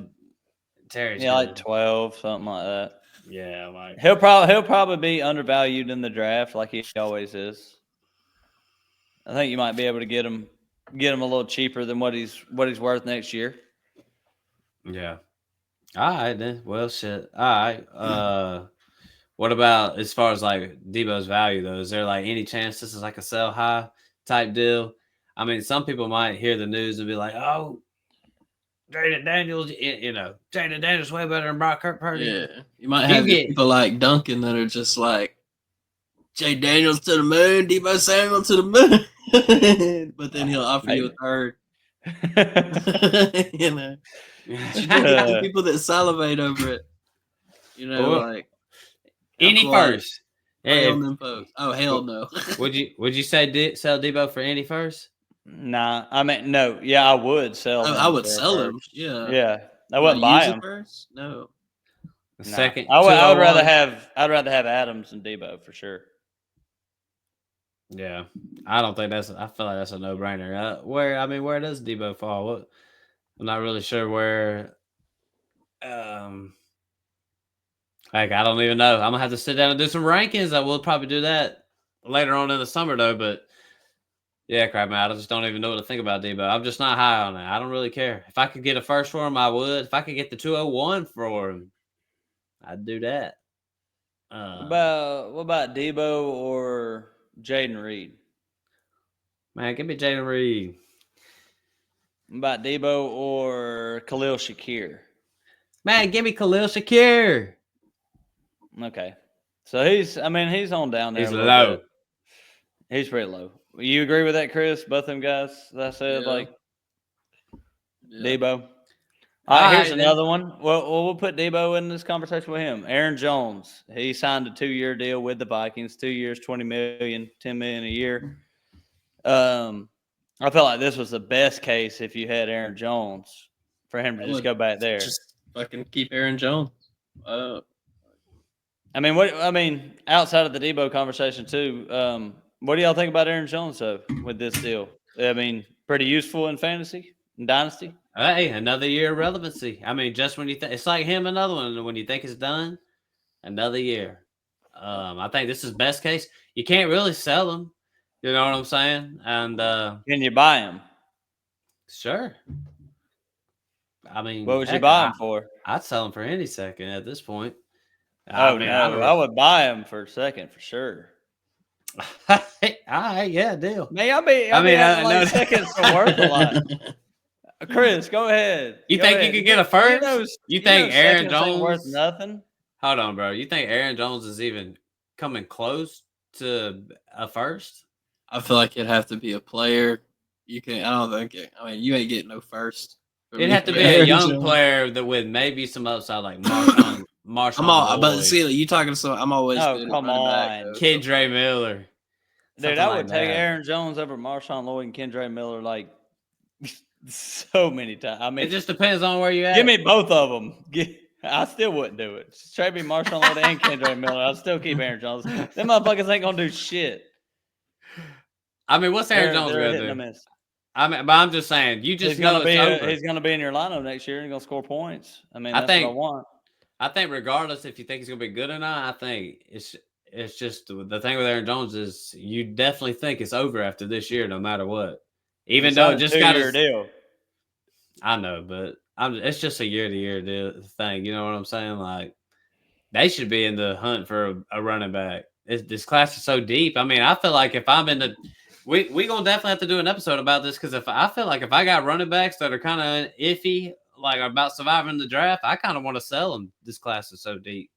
Terry's like 12, something like that. Yeah, like he'll probably be undervalued in the draft, like he always is. I think you might be able to get him a little cheaper than what he's worth next year. Yeah. All right then. Well, shit. All right. What about as far as like Debo's value though? Is there like any chance this is like a sell high type deal? I mean, some people might hear the news and be like, "Oh, Jaden Daniels, Jaden Daniels way better than Brock Purdy." Yeah, you might have people like Duncan that are just like Jay Daniels to the moon, Deebo Samuel to the moon, but then he'll offer you a third. The people that salivate over it, like any first. On them folks. Oh hell no! Would you say sell Deebo for any first? Nah, I mean no. Yeah, I would sell. I would sell him. Yeah, yeah. I wouldn't buy him first. No. Second, I would rather have. I'd rather have Adams than Deebo for sure. Yeah, I don't think I feel like that's a no brainer. Where does Deebo fall? I'm not really sure where. Like I don't even know. I'm gonna have to sit down and do some rankings. I will probably do that later on in the summer though. But yeah, crap, man, I just don't even know what to think about Deebo. I'm just not high on it. I don't really care. If I could get a first for him, I would. If I could get the 201 for him, I'd do that. What about Deebo or Jaden Reed? Man, give me Jaden Reed. What about Deebo or Khalil Shakir? Man, give me Khalil Shakir. Okay. So he's on down there. He's low. Bit. He's pretty low. You agree with that, Chris? Both them guys that I said, Deebo. All right, here's another one. Well, we'll put Deebo in this conversation with him. Aaron Jones. He signed a 2-year deal with the Vikings. 2 years, $20 million, $10 million a year. I felt like this was the best case if you had Aaron Jones for him to just go back there. Just fucking keep Aaron Jones. Outside of the Deebo conversation too, what do y'all think about Aaron Jones though with this deal? I mean, pretty useful in fantasy and dynasty. Hey, another year of relevancy. I mean, just when you think it's like him, another one. When you think it's done, another year. I think this is best case. You can't really sell him. You know what I'm saying? And can you buy him? Sure. I mean, what would you buy him for? I'd sell him for any second at this point. I would buy him for a second for sure. All right, yeah, deal. Man, seconds are worth a lot. Chris, go ahead. You think you could get a first? You think Aaron Jones worth nothing? Hold on, bro. You think Aaron Jones is even coming close to a first? I feel like it'd have to be a player. You can. I don't think. I mean, you ain't getting no first. It'd have to be a young player that with maybe some upside, like Marshawn I'm all. But Lloyd, see, you talking to some. I'm always. Oh, good at come running back, on. though. Kendra Miller. Dude, Something I like would take that. Aaron Jones over Marshawn Lloyd and Kendra Miller like so many times. I mean, It just depends on where you at. give me both of them. I still wouldn't do it. Trade me Marshawn Lloyd and Kendra Miller. I'll still keep Aaron Jones. Them motherfuckers ain't gonna do shit. I mean, what's Aaron Jones They're gonna hitting a do? miss. I mean, but I'm just saying, you just He's know gonna be it's over. he's gonna be in your lineup next year and he's gonna score points. I mean, that's what I want. I think regardless if you think he's gonna be good or not, I think it's just the thing with Aaron Jones is you definitely think it's over after this year, no matter what. Even He's though on it a just got 2-year deal. I know, but it's just a year-to-year deal thing. You know what I'm saying? Like they should be in the hunt for a running back. This class is so deep. I mean, I feel like if I'm in the we gonna definitely have to do an episode about this because if I feel like if I got running backs that are kind of iffy, like about surviving the draft, I kind of want to sell them. This class is so deep.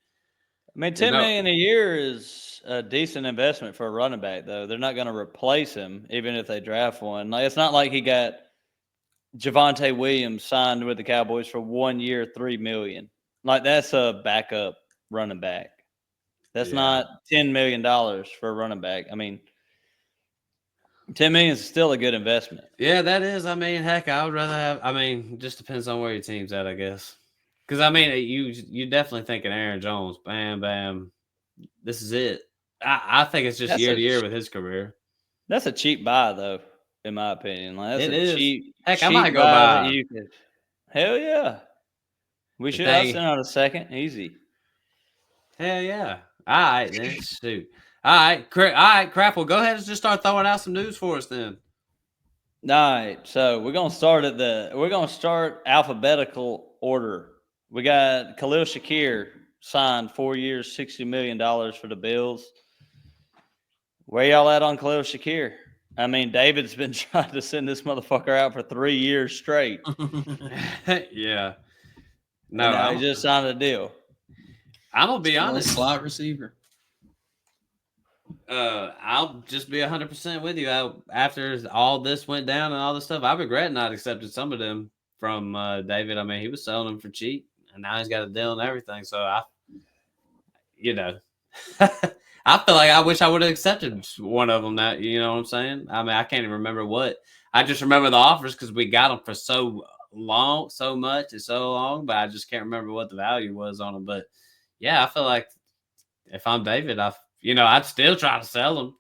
I mean, $10 million a year is a decent investment for a running back, though. They're not going to replace him, even if they draft one. Like, it's not like he got Javonte Williams signed with the Cowboys for 1 year, $3 million. Like, that's a backup running back. That's not $10 million for a running back. I mean, $10 million is still a good investment. Yeah, that is. I mean, heck, I would rather have. I mean, it just depends on where your team's at, I guess. Because I mean, you definitely thinking Aaron Jones, bam, bam. This is it. I think it's just year to year with his career. That's a cheap buy, though, in my opinion. Like that's it is. Cheap. Heck, cheap I might go buy. Hell yeah, we should. I'll send out a second, easy. Hell yeah! All right, then shoot. All right, crap. Well, go ahead and just start throwing out some news for us then. All right, so we're gonna start alphabetical order. We got Khalil Shakir signed 4 years, $60 million for the Bills. Where y'all at on Khalil Shakir? I mean, David's been trying to send this motherfucker out for 3 years straight. Yeah. No, he just signed a deal. I'm gonna be honest. Slot receiver. I'll just be 100% with you. After all this went down and all this stuff, I regret not accepting some of them from David. I mean, he was selling them for cheap, and now he's got a deal and everything. So I feel like I wish I would have accepted one of them. That you know what I'm saying? I mean, I can't even remember what. I just remember the offers because we got them for so long, so much, and so long. But I just can't remember what the value was on them. But yeah, I feel like if I'm David, I'd still try to sell them,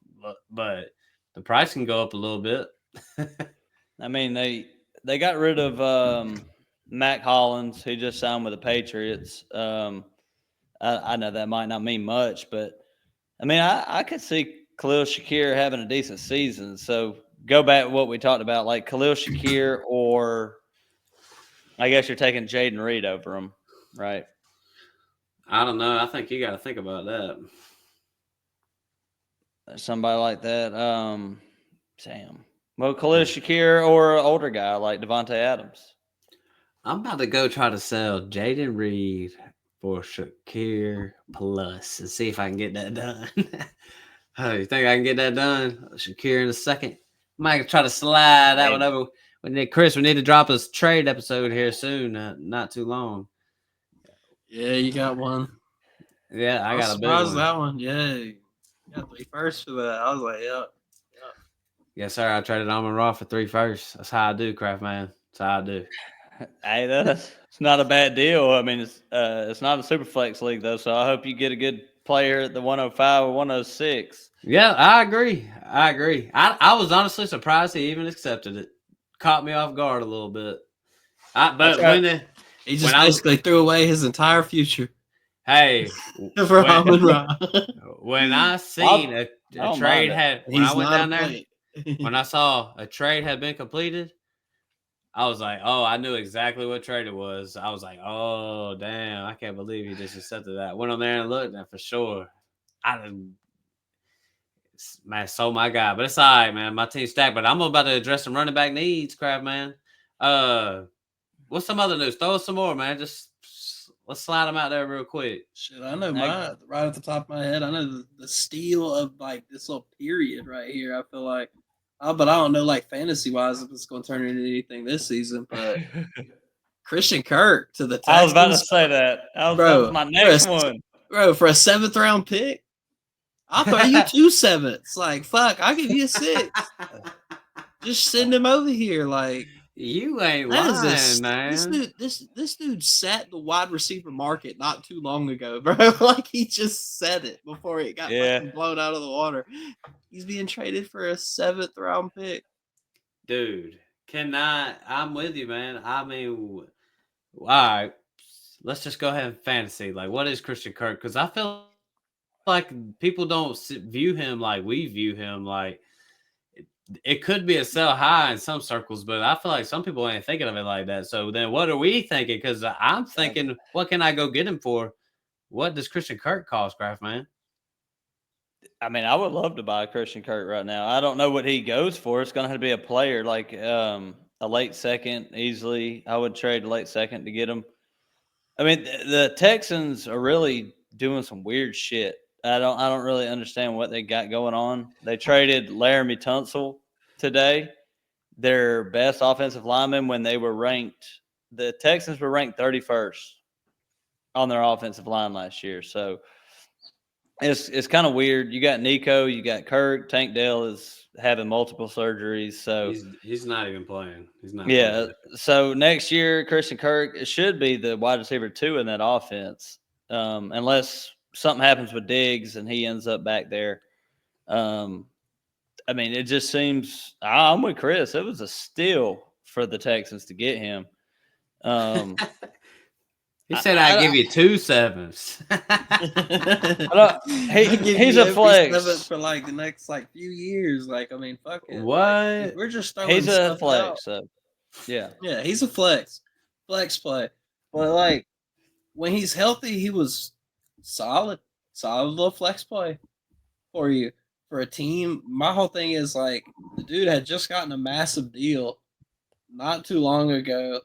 but the price can go up a little bit. I mean, they got rid of Mac Hollins, who just signed with the Patriots. I know that might not mean much, but I mean, I could see Khalil Shakir having a decent season. So go back to what we talked about, like Khalil Shakir, or I guess you're taking Jaden Reed over him, right? I don't know. I think you got to think about that. Somebody like that. Sam. Well, Khalil Shakir or an older guy like Davante Adams. I'm about to go try to sell Jaden Reed for Shakir plus and see if I can get that done. Oh, you think I can get that done? Shakir in a second. Might try to slide that one over. Chris, we need to drop a trade episode here soon. Not too long. Yeah, you got one. Yeah, I got a big one. That one. Yeah, you got 3 firsts for that. I was like, yep. Yes, sir. I traded Amon Ra for 3 firsts. That's how I do, Craft Man. That's how I do. Hey, it's not a bad deal. I mean, it's not a super flex league though, so I hope you get a good player at the 105 or 106. Yeah, I agree. I was honestly surprised he even accepted it. Caught me off guard a little bit. He just basically threw away his entire future. Hey, for Amon Ra. When I seen a trade when I went down there, when I saw a trade had been completed, I was like, oh, I knew exactly what trade it was. I was like, oh, damn, I can't believe he just accepted that. Went on there and looked, and for sure, so my guy. But it's all right, man. My team's stacked. But I'm about to address some running back needs, Craft Man. What's some other news? Throw us some more, man. Just Let's slide them out there real quick. Shit, I know mine right at the top of my head. I know the steal of like this little period right here. I feel like, but I don't know like fantasy wise if it's going to turn into anything this season. But Christian Kirk to the Texans. I was about to say that. That was my next one. Bro, for a 7th round pick, I'll throw you 2 7s. Like, fuck, I'll give you a 6. Just send him over here. Like, you ain't lying, man. This dude set the wide receiver market not too long ago, bro. Like, he just said it before it got fucking blown out of the water. He's being traded for a 7th round pick. Dude, I'm with you, man. I mean, all right, let's just go ahead and fantasy. Like, what is Christian Kirk? Because I feel like people don't view him like we view him. Like, it could be a sell high in some circles, but I feel like some people ain't thinking of it like that. So then what are we thinking? Because I'm thinking, what can I go get him for? What does Christian Kirk cost, Kraft, man? I mean, I would love to buy Christian Kirk right now. I don't know what he goes for. It's going to have to be a player like a late second easily. I would trade a late second to get him. I mean, the Texans are really doing some weird shit. I don't really understand what they got going on. They traded Laramie Tunsil today, their best offensive lineman, when they were ranked. The Texans were ranked 31st on their offensive line last year. So it's kind of weird. You got Nico, you got Kirk. Tank Dell is having multiple surgeries. So he's not even playing. He's not. Yeah. Playing. So next year, Christian Kirk should be the wide receiver 2 in that offense, unless something happens with Diggs and he ends up back there. I mean, it just seems I'm with Chris. It was a steal for the Texans to get him. He said I'd give you 2 7s. He's a flex for like the next like few years. Like, I mean, fuck it. What? Like, we're just throwing. He's a stuff flex. out. So yeah, he's a flex play. But like when he's healthy, he was solid little flex play for you for a team. My whole thing is like the dude had just gotten a massive deal not too long ago.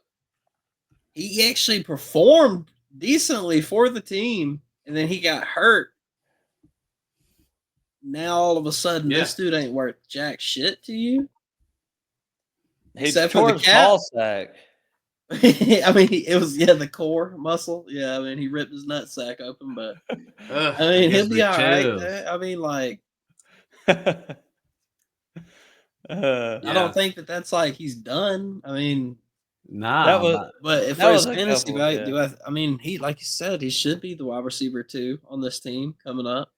He actually performed decently for the team, and then he got hurt. Now all of a sudden, this dude ain't worth jack shit to you. Except for the ball sack. I mean, it was the core muscle. Yeah, I mean, he ripped his nutsack open, but I mean, he'll be all right. I mean, like, I don't think that's like he's done. I mean, nah. But if for his fantasy value, I mean, he, like you said, he should be the wide receiver 2 on this team coming up.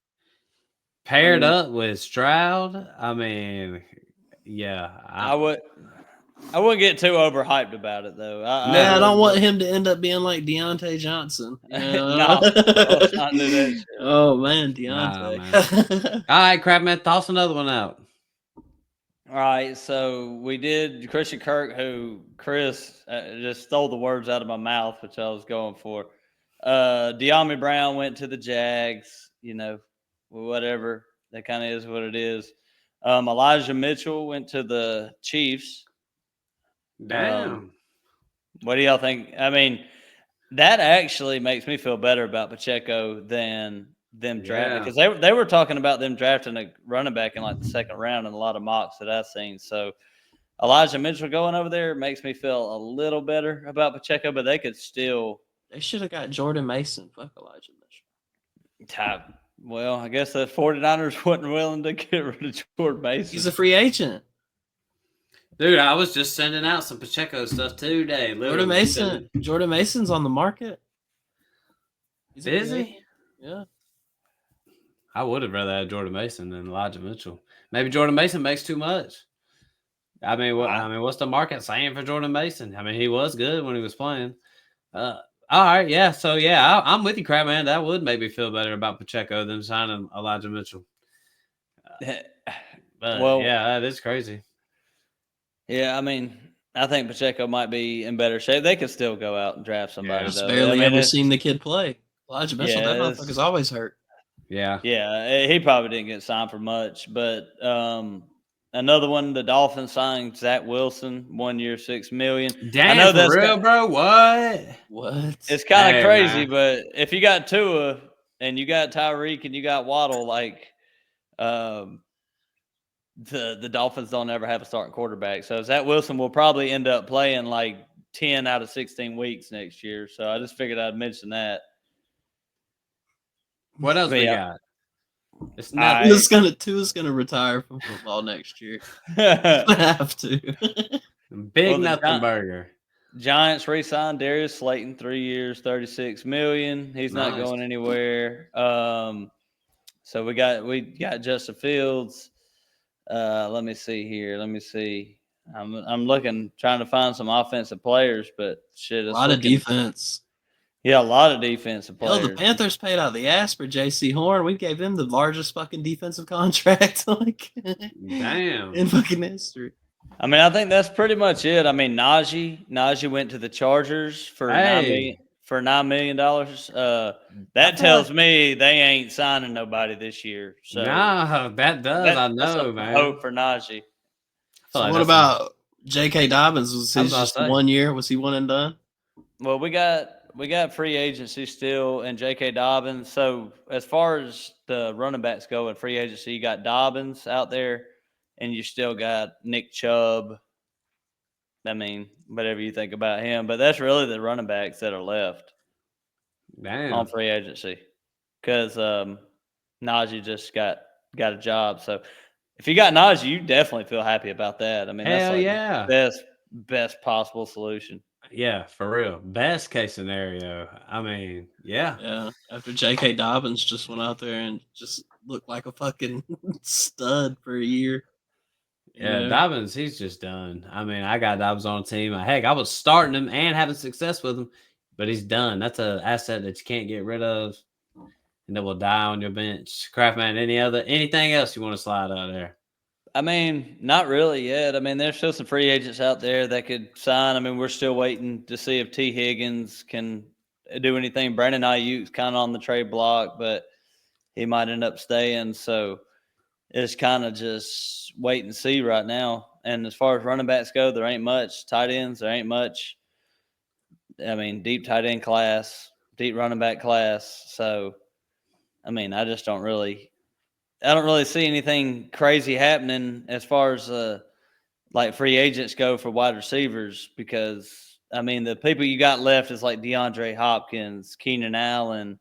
Paired up with Stroud, I mean, yeah, I wouldn't get too overhyped about it, though. I don't want him to end up being like Deontay Johnson. No, let's not do that shit. Oh, man, Deontay. Nah, man. All right, Crap Man, toss another one out. All right, so we did Christian Kirk, who Chris just stole the words out of my mouth, which I was going for. De'Ami Brown went to the Jags, whatever. That kind of is what it is. Elijah Mitchell went to the Chiefs. Damn. What do y'all think? I mean, that actually makes me feel better about Pacheco than them drafting, because they were talking about them drafting a running back in like the 2nd round in a lot of mocks that I've seen. So Elijah Mitchell going over there makes me feel a little better about Pacheco, but they could still. They should have got Jordan Mason. Fuck Elijah Mitchell. Well, I guess the 49ers wasn't willing to get rid of Jordan Mason. He's a free agent. Dude, I was just sending out some Pacheco stuff today. Jordan Mason's on the market. Is he? Yeah. I would have rather had Jordan Mason than Elijah Mitchell. Maybe Jordan Mason makes too much. I mean, what's the market saying for Jordan Mason? I mean, he was good when he was playing. All right, yeah. So yeah, I'm with you, Crab Man. That would make me feel better about Pacheco than signing Elijah Mitchell. But yeah, that is crazy. Yeah, I mean, I think Pacheco might be in better shape. They could still go out and draft somebody. I've barely ever seen the kid play. Elijah Mitchell, that motherfucker's always hurt. Yeah. Yeah, he probably didn't get signed for much. But, I another one, the Dolphins signed Zach Wilson, 1 year, $6 million. Damn, I know for that's real, bro. What? What? It's kind of Hey, crazy, man. but if you got Tua and you got Tyreek and you got Waddle, like the Dolphins don't ever have a starting quarterback. So Zach Wilson will probably end up playing like 10 out of 16 weeks next year. So I just figured I'd mention that. What else But we yeah. got? It's I- nothing. Tua's gonna retire from football next year. I have to. Big Well, the nothing burger. Giants re-signed Darius Slayton, 3 years, $36 million. He's not Nice. going anywhere. So we got Justin Fields. Let me see here. Let me see. I'm looking, trying to find some offensive players, but shit, A it's lot of looking, defense. Yeah, a lot of defensive Hell, players. the Panthers paid out the ass for J.C. Horn. We gave him the largest fucking defensive contract like Damn. in fucking history. I mean, I think that's pretty much it. I mean, Najee went to the Chargers for Hey. $9 million. That feel tells me they ain't signing nobody this year. So No, that does. I that's know, a man. hope for Najee. I feel So like what that's about J.K. Dobbins? Was I was his about to just say. 1 year? Was he one and done? Well, we got free agency still and J.K. Dobbins. So as far as the running backs go in free agency, you got Dobbins out there, and you still got Nick Chubb. I mean, whatever you think about him, but that's really the running backs that are left Damn. on free agency because Najee just got a job. So if you got Najee, you definitely feel happy about that. I mean, that's Hell like yeah. best possible solution. Yeah, for real. Best case scenario. I mean, yeah. Yeah. After J.K. Dobbins just went out there and just looked like a fucking stud for a year. Yeah, Yeah. Dobbins, he's just done. I mean, I got Dobbins on the team. Heck, I was starting him and having success with him, but he's done. That's an asset that you can't get rid of, and that will die on your bench. Craftman, anything else you want to slide out there? I mean, not really yet. I mean, there's still some free agents out there that could sign. I mean, we're still waiting to see if T. Higgins can do anything. Brandon Ayuk's kind of on the trade block, but he might end up staying. So it's kind of just wait and see right now. And as far as running backs go, there ain't much. Tight ends, there ain't much. I mean, deep tight end class, deep running back class. So, I mean, I don't really see anything crazy happening as far as like free agents go for wide receivers because I mean the people you got left is like DeAndre Hopkins, Keenan Allen.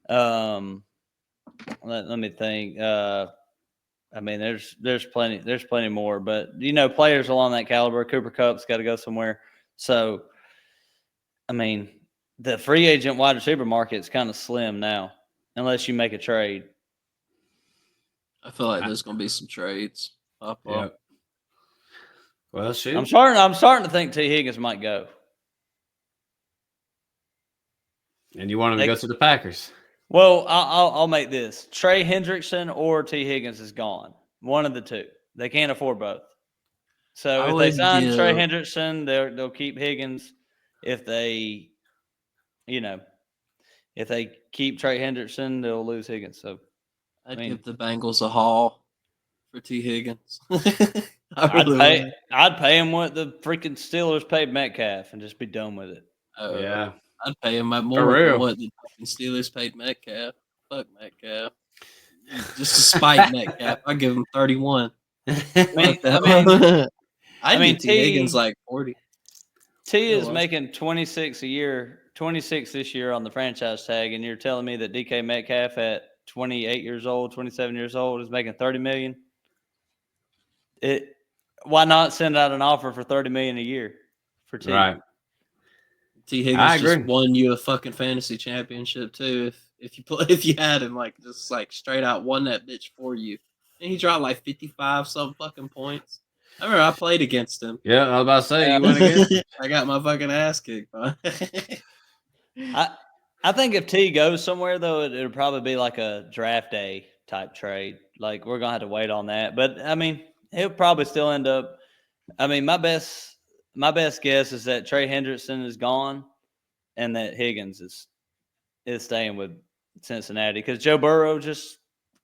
Let me think. I mean, there's plenty more, but players along that caliber. Cooper Kupp's got to go somewhere. So, I mean, the free agent wide receiver market is kind of slim now, unless you make a trade. I feel like there's gonna be some trades pop up. Yep. Well, shoot. I'm starting to think T. Higgins might go. And you want him to go to the Packers? Well, I'll make this. Trey Hendrickson or T. Higgins is gone. One of the two. They can't afford both. So if they sign Trey Hendrickson, they'll keep Higgins. If they, if they keep Trey Hendrickson, they'll lose Higgins. So I'd give the Bengals a haul for T. Higgins. I'd pay him what the freaking Steelers paid Metcalf and just be done with it. Yeah. I'd pay him more than what the Steelers paid Metcalf. Fuck Metcalf. Just to spite Metcalf, I'd give him 31. I mean, T. Higgins like 40. T is making 26 this year on the franchise tag, and you're telling me that DK Metcalf at 28 years old, 27 years old is making $30 million? Why not send out an offer for $30 million a year for T? Right. T. Higgins just won you a fucking fantasy championship too. If you had him just straight out won that bitch for you, and he dropped like 55 some fucking points. I remember I played against him. Yeah, I was about to say you went against him. I got my fucking ass kicked. I think if T goes somewhere though, it'll probably be like a draft day type trade. Like we're gonna have to wait on that, but I mean he'll probably still end up. I mean my best guess is that Trey Hendrickson is gone, and that Higgins is staying with Cincinnati because Joe Burrow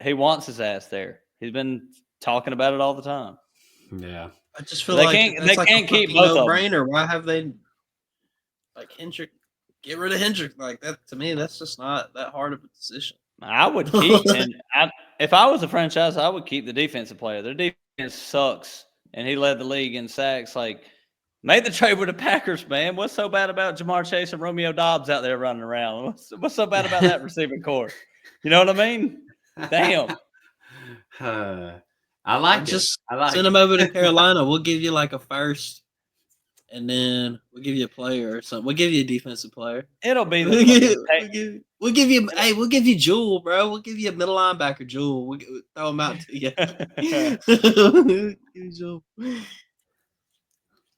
he wants his ass there. He's been talking about it all the time. Yeah. I just feel They like can't- that's they like can't a keep fucking both of 'em. no-brainer. Why have they like Hendrick? Get rid of Hendrick. Like that to me, that's just not that hard of a decision. I would keep, if I was a franchise, I would keep the defensive player. Their defense sucks, and he led the league in sacks. Like, made the trade with the Packers, man. What's so bad about Jamar Chase and Romeo Dobbs out there running around? What's so bad about that receiving core? You know what I mean? Damn. I like it. Just I like send it. him over to Carolina. We'll give you like a first, and then we'll give you a player or something. We'll give you a defensive player. It'll be We'll the give, we'll give you. Hey, we'll give you Jewel, bro. We'll give you a middle linebacker, Jewel. We'll throw him out to you. Give you Jewel.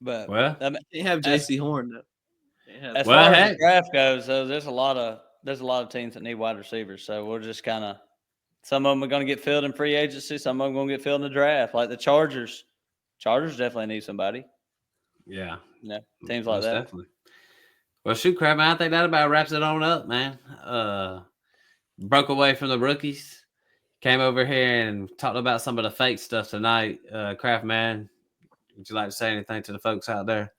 But Well, I mean, Can't have JC Horn though. Can't have as Well, far as heck. the draft goes, though, there's a lot of teams that need wide receivers. So we'll just kind of, some of them are going to get filled in free agency. Some of them are going to get filled in the draft. Like the Chargers. Chargers definitely need somebody. yeah. You know, teams like Most that. definitely. Well, shoot, crap, man. I think that about wraps it on up, man. Broke away from the rookies. Came over here and talked about some of the fake stuff tonight. Craft, man, would you like to say anything to the folks out there?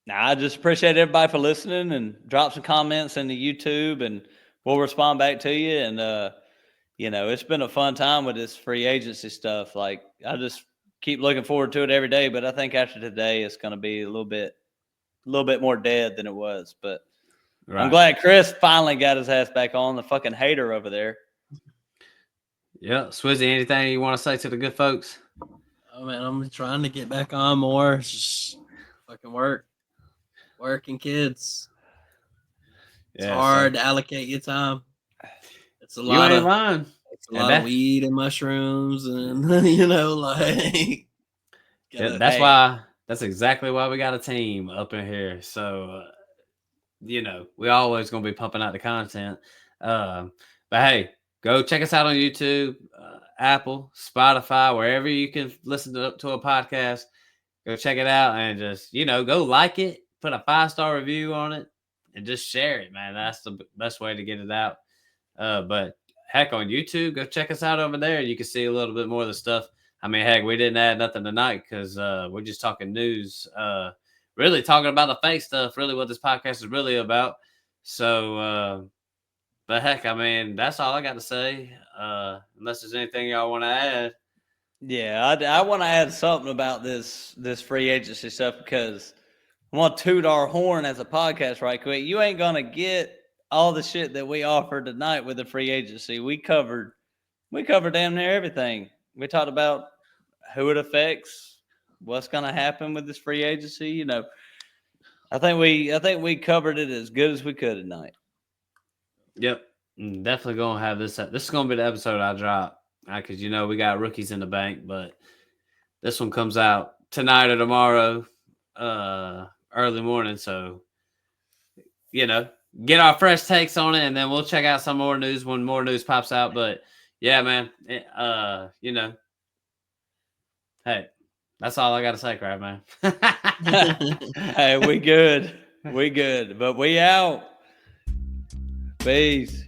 Nah, I just appreciate everybody for listening, and drop some comments in the YouTube, and we'll respond back to you. And you know, it's been a fun time with this free agency stuff. Like, I just keep looking forward to it every day. But I think after today, it's going to be a little bit more dead than it was. But Right. I'm glad Chris finally got his ass back on, the fucking hater over there. Yeah, Swizzy, anything you want to say to the good folks? Oh man, I'm trying to get back on more. It's just fucking working kids. It's hard to allocate your time. It's a lot of lying. It's a lot of weed and mushrooms, and you know, like. That's why. That's exactly why we got a team up in here. So, you know, we always gonna be pumping out the content. But hey, go check us out on YouTube, Apple, Spotify, wherever you can listen to a podcast. Go check it out and just, you know, go like it, put a 5-star review on it, and just share it, man. That's the best way to get it out. But heck, on YouTube, go check us out over there. You can see a little bit more of the stuff. I mean, heck, we didn't add nothing tonight because we're just talking news. Really talking about the fake stuff, really what this podcast is really about. So, but heck, I mean, that's all I got to say. Unless there's anything y'all want to add. Yeah, I want to add something about this free agency stuff, because I want to toot our horn as a podcast right quick. You ain't going to get all the shit that we offered tonight with the free agency. We covered damn near everything. We talked about who it affects, what's going to happen with this free agency. You know, I think we covered it as good as we could tonight. Yep, definitely gonna have this. This is gonna be the episode I drop because you know we got rookies in the bank, but this one comes out tonight or tomorrow, early morning. So you know, get our fresh takes on it, and then we'll check out some more news when more news pops out. But yeah, man, you know, hey, that's all I got to say, crap, man. Hey, we good, but we out. Peace.